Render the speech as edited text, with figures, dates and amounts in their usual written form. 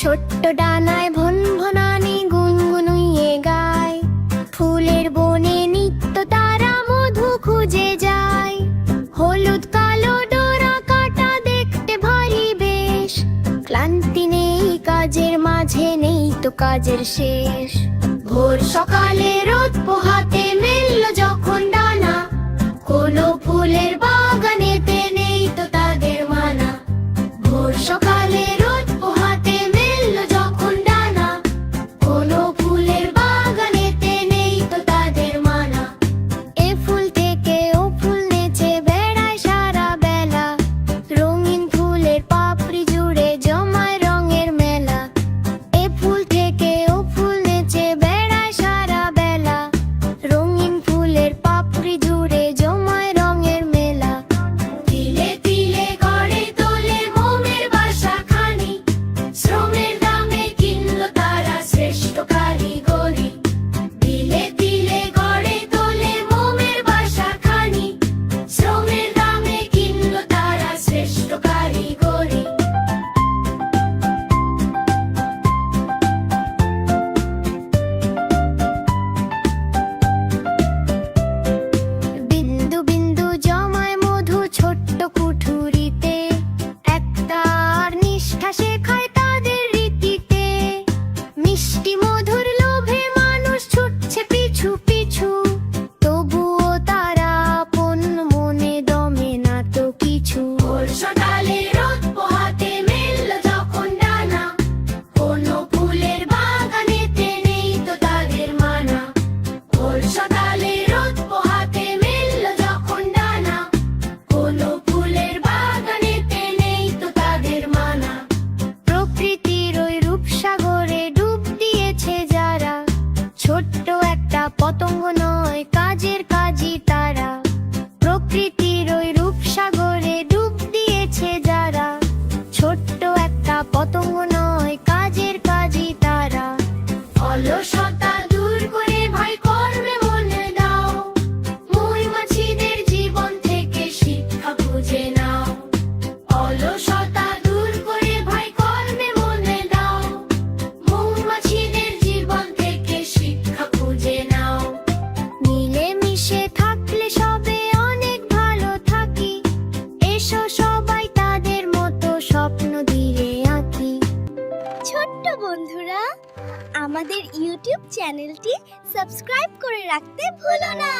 ছোট্ট ডানায় ভনভনানি গুনগুনুইয়ে গায়, ফুলের বনে নিত্য তারা মধু খুঁজে যায়। হলুদ কালো ডোরা কাটা দেখতে ভারী বেশ, ক্লান্তি নেই কাজের মাঝে নেই তো কাজের শেষ। ভোর সকালে রোদ পোহাতে মেলল যখন ডানা, কোনো ফুলের বাগানেতে নেই তো তাদের মানা। ভোর সকালে রোদ পোহাতে মেলল যখন ডানা, কোনো ফুলের বাগানেতে নেই তো তাদের মানা। এ ফুল থেকে ও ফুল নেচে বেড়ায় সারা বেলা, রঙিন ফুলের পাপড়ি জুড়ে জমায় রঙের মেলা। এ ফুল থেকে ও ফুল নেচে বেড়ায় সারা বেলা, রঙিন ফুলের পাপড়ি জুড়ে জমায় রঙের মেলা। তিলে তিলে গড়ে তোলে মোমের বাসা খানি, শ্রমের দামে কিনল তারা শ্রেষ্ঠ কারিগরি। তিলে তিলে গড়ে তোলে মোমের বাসা খানি, শ্রমের দামে কিনল তারা শ্রেষ্ঠ কারিগরি। বিন্দু বিন্দু জমায় মধু ছোট্ট কুঠুরিতে, একতার নিষ্ঠা শেখায় তাদের রীতিতে। মিষ্টি মধুর লোভে মানুষ ছুটছে পিছু পিছু, তবুও তারা আপন মনে দমে না তো কিছু। ভোর সকালে রোদ পোহাতে মেলল যখন ডানা, কোনো ফুলের বাগানেতে নেই তো তাদের মানা। ভোর সকালে রোদ পোহাতে মেলল যখন ডানা, কোনো ফুলের বাগানেতে নেই তো তাদের মানা। প্রকৃতির ওই রূপসাগরে ডুব দিয়েছে যারা, ছোট্ট একটা পতঙ্গ নয় কাজের কাজই তারা। প্রকৃতির ওই রূপসাগরে ডুব দিয়েছে যারা, ছোট্ট একটা পতঙ্গ নয় কাজের কাজই তারা। অলসতা দূর করে ভাই কর্মে মনে দাও, মৌমাছিদের জীবন থেকে শিক্ষা খুঁজে নাও। অলসতা দূর করে ভাই কর্মে মনে দাও, মৌমাছিদের জীবন থেকে শিক্ষা খুঁজে নাও। মিলেমিশে থাকলে সবে অনেক ভালো থাকি, এসো সবাই তাদের মতো স্বপ্ন দিয়ে আঁকি। ছোট্ট বন্ধুরা, আমাদের ইউটিউব চ্যানেলটি সাবস্ক্রাইব করে রাখতে ভুলো না।